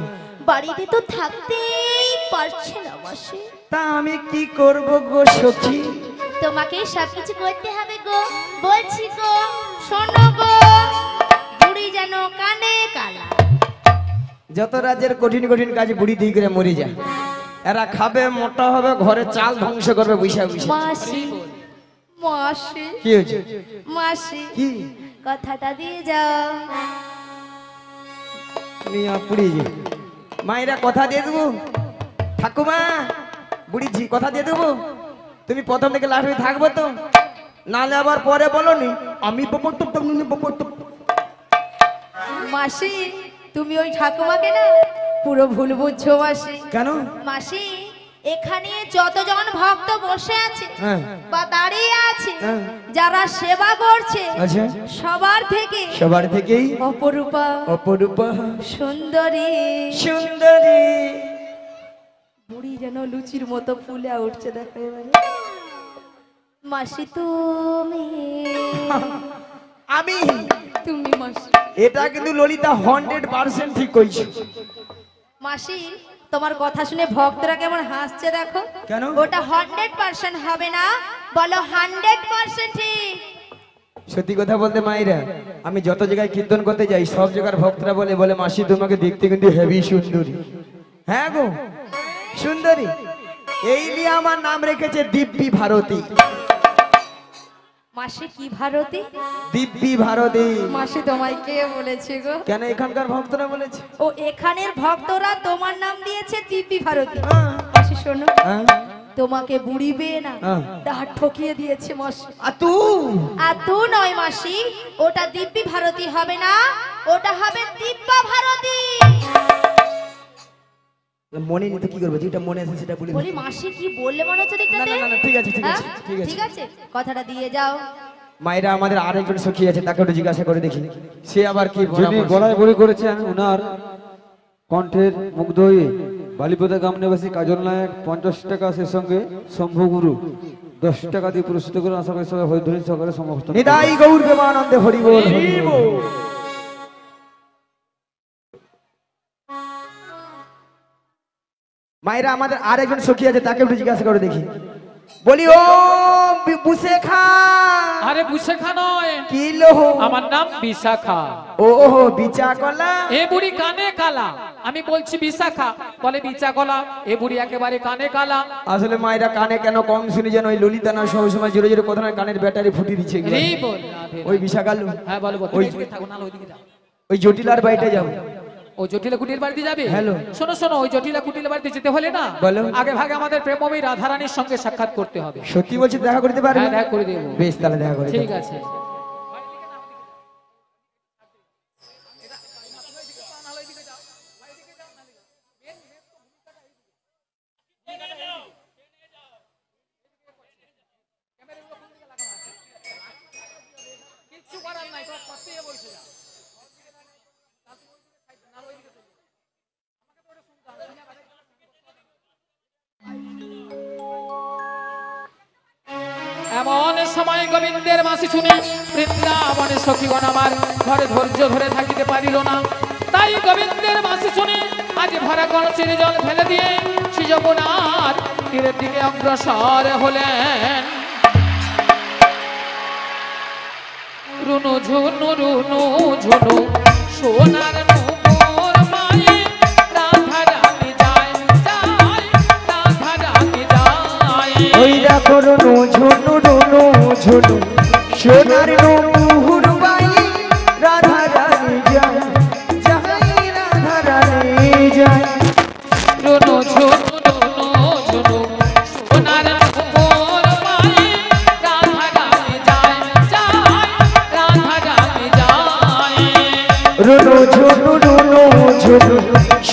বাড়িতে তো থাকতেই পারছে না মাসি। তা আমি কি করব গো সখী? তোমাকে সবকিছু করতে হবে গো, বলছি গো, শোনো গো। বুড়ি যেন কানে কালা। যত রাজ্যের কঠিন কঠিন কাজ বুড়ি দিয়ে করে মরে যায়, এরা খাবে মোটা হবে, ঘরে চাল ধ্বংস করবে বৈশাখ বৈশাখ। মাসি মাসি কি হয়েছে? মাসি কি কথাটা দিয়ে যাও। মিয়া পুড়ি যে মায়েরা কথা দিয়ে দেবো, ঠাকুমা বুড়ি ঝি কথা দিয়ে দেবো, তুমি প্রথম থেকে লাস্ট হয়ে থাকবে তো, নালে আবার পরে বলো নি আমি মাসি তুমি ওই ঠাকুমাকে না পুরো ভুল বুঝছো মাসি। কেন? মাসি এখানে যতজন ভক্ত বসে আছে হ্যাঁ। বা দাঁড়িয়ে আছে, হ্যাঁ। যারা সেবা করছে, আচ্ছা সবার থেকে সবার থেকেই অপরূপা অপরূপা সুন্দরী সুন্দরী। বুড়ি যেন লুচির মতো ফুলে উঠছে, দেখো এবারে। মাসি তুমি আমি তুমি মাসি, এটা কিন্তু ললিতা 100% ঠিক কইছো। মাসি তোমার কথা শুনে ভক্তরা কেমন হাসছে দেখো। কেন? ওটা 100% হবে না, বলো 100% ঠিক। সত্যি কথা বলতে মায়েরা, আমি যত জায়গায় কীর্তন করতে যাই সব জায়গার ভক্তরা বলে বলে মাসি তোমাকে দেখতে কিন্তু হেভি সুন্দরী। হ্যাঁ গো সুন্দরী, এই নিয়ে আমার নাম রেখেছে দিব্যি ভারতী। মাসি কি ভারতী? দিব্যি ভারতী। মাসি তোমায় কে বলেছে গো? কেন এখানকার ভক্তরা বলেছে? ও এখানের ভক্তরা তোমার নাম দিয়েছে দিব্যি ভারতী। হ্যাঁ। মাসি শোনো, হ্যাঁ? তোমাকে বুড়িবে না, হ্যাঁ। দাঁত ঠকিয়ে দিয়েছে মাসি। আর তু নয় মাসি, ওটা দিব্যি ভারতী হবে না, ওটা হবে দিব্যা ভারতী। মনে নিতে কি করবে, যেটা মনে আছে সেটা বলি। বলি মাসি কি বললে মনে হচ্ছে দেখতে? না, না, না, ঠিক আছে, ঠিক আছে, হ্যাঁ? ঠিক আছে। ঠিক আছে, কথাটা দিয়ে যাও। মায়েরা আমাদের আরেকজন সখী আছে, তাকে একটু জিজ্ঞাসা করে দেখি সে আবার কি যিনি গলায় বড়ি করেছেন উনার কণ্ঠের মুগ্ধ হয়ে বালিপদা গ্রাম নিবাসী কাজল নায়ক 50 টাকা, সে সঙ্গে শম্ভুগুরু 10 টাকা দিয়ে পুরস্কৃত করে আশা করি সবাই হরিধ্বনি সহকারে সমস্ত নিতাই গৌর প্রেমানন্দে হরি বল হরি বল। মায়েরা আমাদের আরেকজন সখী আছে, তাকে একটু জিজ্ঞাসা করে দেখি। বলি ও বুসে খা। আরে বুশেখা নয়, কি লো? আমার নাম বিশাখা। ওহো বিচা কলা। এ বুড়ি কানে কালা, আমি বলছি বিশাখা, বলে বিচা কলা। এ বুড়ি একেবারে কানে কালা। আসলে মায়েরা কানে কেন কম শুনি যেন ওই ললিতা না সবসময় জোরে জোরে কথা না, কানের ব্যাটারি ফুটি দিচ্ছে এগুলো। রে বল রাধে ওই রাধে। বিশাখালু হ্যাঁ বলো বলো, ওই তুমি থাকো না, ওইদিকে যাও। ওই জটিলার বাড়িটা যাবো। ও জটিলা কুটির বাড়িতে যাবে? হ্যালো। শোনো শোনো, ওই জটিলা কুটির বাড়িতে যেতে হলে না, বলো। আগে ভাগে আমাদের প্রেমময়ী রাধারানীর সঙ্গে সাক্ষাৎ করতে হবে। সত্যি বলছি দেখা করতে পারবে? হ্যাঁ, দেখা করে দেবো। বেশ তাহলে দেখা করে ঠিক দেবো। আছে। এমন সময় গোবিন্দের মাসি শুনে বৃন্দাবনের সখীগণ আমার ঘরে ধৈর্য ধরে থাকিতে পারিল না। তাই গোবিন্দের মাসি শুনে আজ ভরা কলসির জল ফেলে দিয়ে শ্রী যমুনার তীরের দিকে অগ্রসর হলেন। রুনু ঝুনু রুনু ঝুনু সোনার নুপুর মায়ে রাধা রানী যায় যায়, রাধা রানী যায়। ওই দেখো রুনু ঝুনু রুনু ঝুনু সোনার নুপুর বাই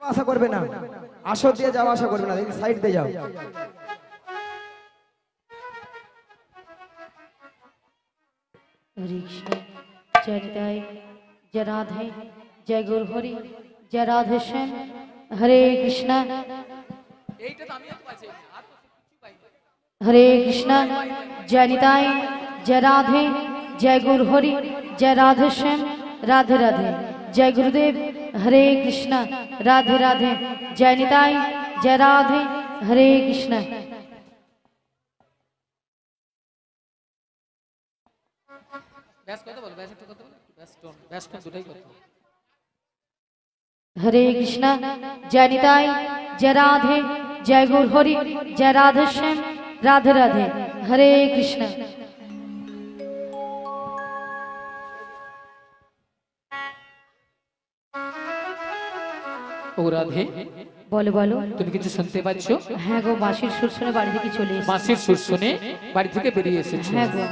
আশা করবে না, আসর দিয়ে যাওয়া আশা করবে না, সাইড দিয়ে যাও। हरे कृष्ण जय निताय जय राधे जय गुरु हरि जय राधे श्याम हरे कृष्ण हरे कृष्ण जय निताय जय राधे जय गुरु हरि जय राधे श्याम राधे राधे जय गुरुदेव हरे कृष्ण राधे राधे जय निताय जय राधे हरे कृष्ण हरे कृष्ण जय निताय जय राधे जय गुरु हरि जय राधे श्याम राधे राधे हरे कृष्ण ও রাধে बोलो बोलो তুমি কিছু শুনতে পাচ্ছ? হ্যাঁ গো বাঁশির সুর শুনে বাড়ি থেকে চলে এসেছি বাঁশির সুর শুনে বাড়ি থেকে বেরিয়ে এসেছো? হ্যাঁ গো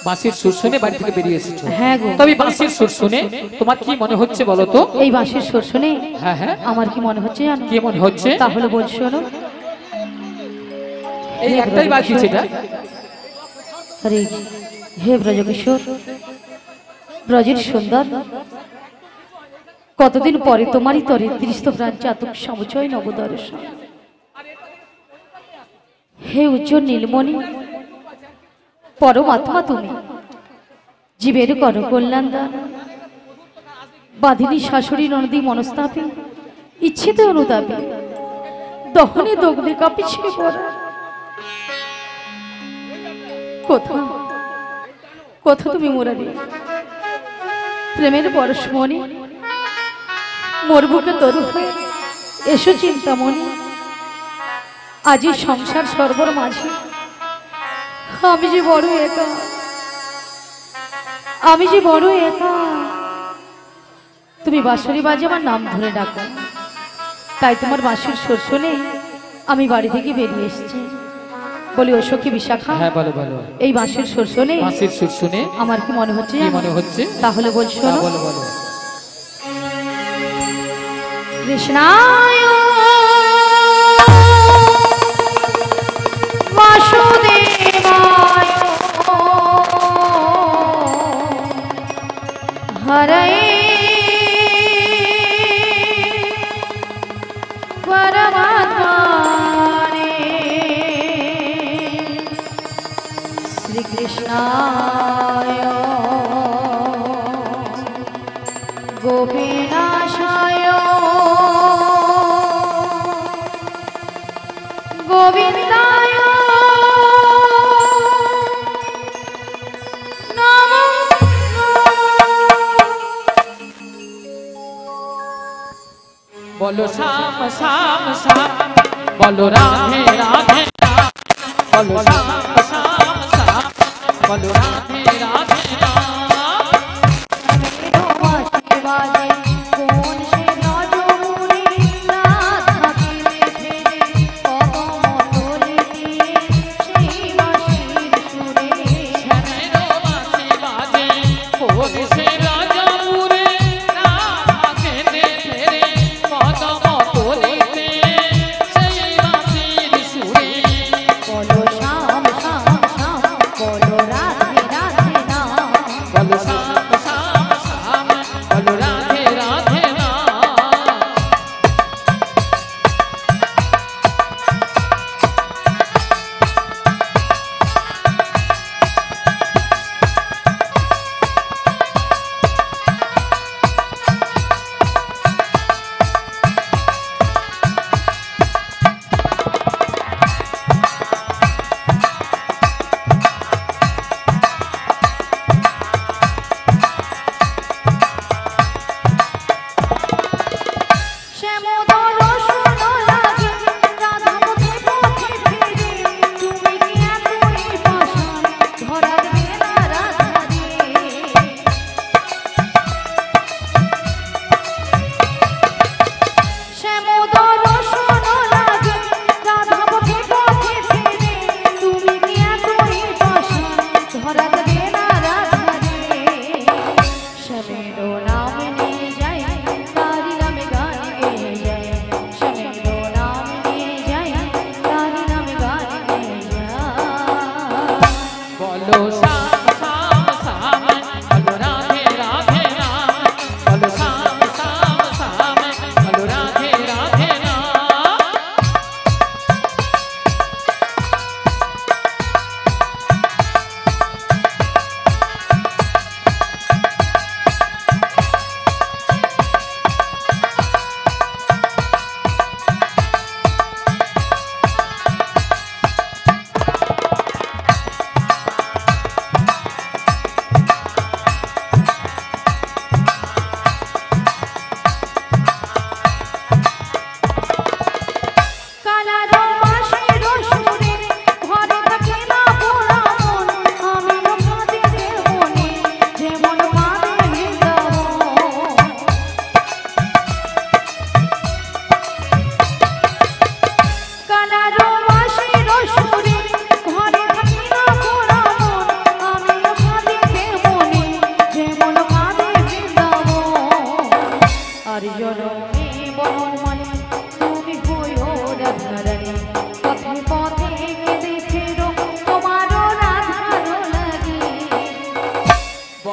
বাঁশির সুর শুনে বাড়ি থেকে বেরিয়ে এসেছো? হ্যাঁ গো তবে বাঁশির সুর শুনে তোমার কি মনে হচ্ছে বলো তো? এই বাঁশির সুর শুনে হ্যাঁ হ্যাঁ আমার কি মনে হচ্ছে জানো কি মনে হচ্ছে? তাহলে বল শোনো এই একটাই বাকি যেটা হরে হে ব্রজকিশোর ব্রজের সুন্দর কতদিন পরে তোমারই তরে ত্রিস্ত প্রাণ চাতক সমচয় নবদর্শন হে উজ্জ্বল নীলমণি পরমাত্মা তুমি জীবের করো কল্যাণ দান বাধিনী শাশুড়ি নন্দী মনস্তাপে ইচ্ছেতে অনুতাপে দহনে দগ্ধে কাঁপিছে পড়া কোথা কোথা তুমি মোরারি প্রেমের পরশমণি মোর বুকে তরু হয়ে এসো চিন্তামণি আজি সংসার সর্বর মাঝে আমি যে বড় একা আমি যে বড় একা তুমি বাঁশরি বাজে আমার নাম ধরে ডাকো তাই তোমার বাঁশির সুর শুনে আমি বাড়ি থেকে বেরিয়ে এসেছি বলি ও সখী বিশাখা হ্যাঁ বলো বলো এই বাঁশির সুর শুনে বাঁশির সুর শুনে আমার কি মনে হচ্ছে কি জানো? মনে হচ্ছে? তাহলে বল হ্যাঁ শোনো বলো বলো কৃষ্ণায় বাসুদেবায় হরে পরমাত্মনে শ্রীকৃষ্ণায় গোপীনাশায় গোবিন্দায় নমো বলো শ্যাম শ্যাম শ্যাম বলো রাধে রাধে রাম। বলো শ্যাম শ্যাম শ্যাম বলো রাধে রাধে রাম। বাজে কোন সে নজরুরি নাম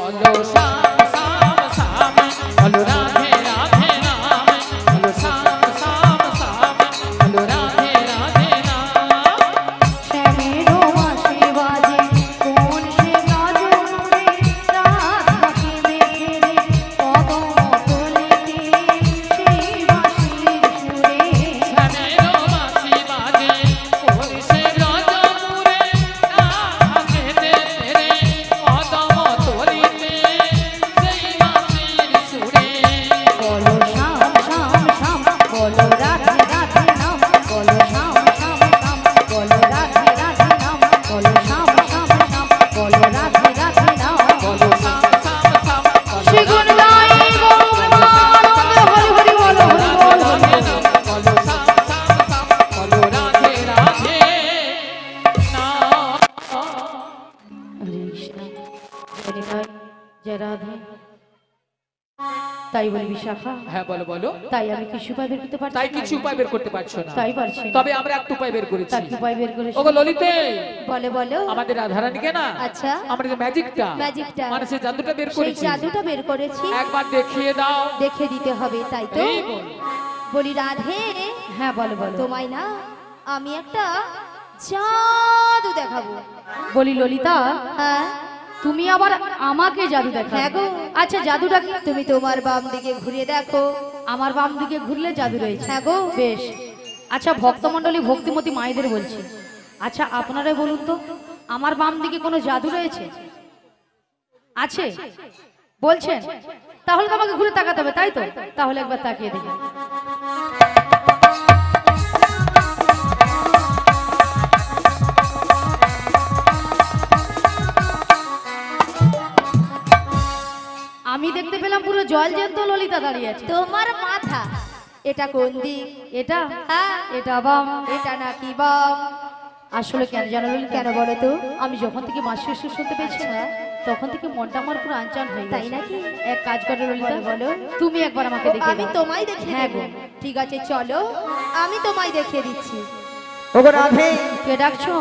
বলো শ্যাম শ্যাম শ্যাম বলো রাধে রাধে নাম বলো শ্যাম শ্যাম শ্যাম বলো রাধে রাধে নাম শ্যামেরও বাঁশি বাজে কোন সে নজরে রাত ফাঁকি মেঘে রে কদম তলিতে সেই বাঁশির সুরে শ্যামেরও বাঁশি বাজে কোন সে রজপুরে রাধেতে রে কদম তলিতে সেই বাঁশির সুরে বলো শ্যাম শ্যাম শ্যাম বলো রাধে রাধে নাম বলো শ্যাম শ্যাম শ্যাম বলো রাধে রাধে নাম বলো শ্যাম শ্যাম শ্যাম বলো রাধে রাধে নাম বলো শ্যাম শ্যাম শ্যাম শ্রীগুণ গাই গৌর আনন্দ হরি হরি বলো হরি বল হরি বল। বলো শ্যাম শ্যাম শ্যাম বলো রাধে রাধে নাম হরে কৃষ্ণ হরে রাধে জয় রাধে তাই বলি বিশাখা হ্যাঁ বলো বলো তাই আমি কিছু উপায় বের করতে পারছি তাই না। কিছু উপায় বের করতে পারছো না তাই পারছি না। তবে আমরা একটা উপায় বের করেছি তার কি উপায় বের করেছি ওগো ললিতে বলে বলো আমাদের রাধারানীকে না আচ্ছা আমরা যে ম্যাজিকটা ম্যাজিকটা মানে সেই জাদুটা বের সেই করেছি জাদুটা বের করেছি একবার দেখিয়ে দাও দেখে দিতে হবে তাই তো এই বল। বলি রাধে হ্যাঁ বলো বলো তোমায় না আমি একটা জাদু দেখাবো বলি ললিতা হ্যাঁ তুমি আবার আমাকে জাদু দেখাবে হ্যাঁ গো আচ্ছা জাদুটা কি তুমি তোমার বাম দিকে ঘুরিয়ে দেখো আমার বাম দিকে ঘুরলে জাদু রয়েছে হ্যাঁ গো বেশ আচ্ছা ভক্তমণ্ডলী ভক্তিমতী মায়েদের বলছি আচ্ছা আপনারাই বলুন তো আমার বাম দিকে কোনো জাদু রয়েছে আছে বলছেন তাহলে তো আমাকে ঘুরে তাকাতে হবে তাই তো তাহলে একবার তাকিয়ে দেখি আমি দেখতে পেলাম পুরো জল জ্যান্ত ললিতা দাঁড়িয়ে আছে তোমার মাথা এটা কোন দিক এটা হ্যাঁ এটা বাম এটা নাকি বাম আসলে কেন জানো ললিতা কেন বলো তো আমি যখন থেকে মাসির সুর শুনতে পেয়েছি না তখন থেকে মনটা আমার পুরো আনচান হয়ে গেছে তাই নাকি এক কাজ করো ললিতা বলো তুমি একবার আমাকে দেখিয়ে দাও আমি তোমায় দেখিয়ে দেব ঠিক আছে চলো আমি তোমায় দেখিয়ে দিচ্ছি ওগো রাধে কে ডাকছো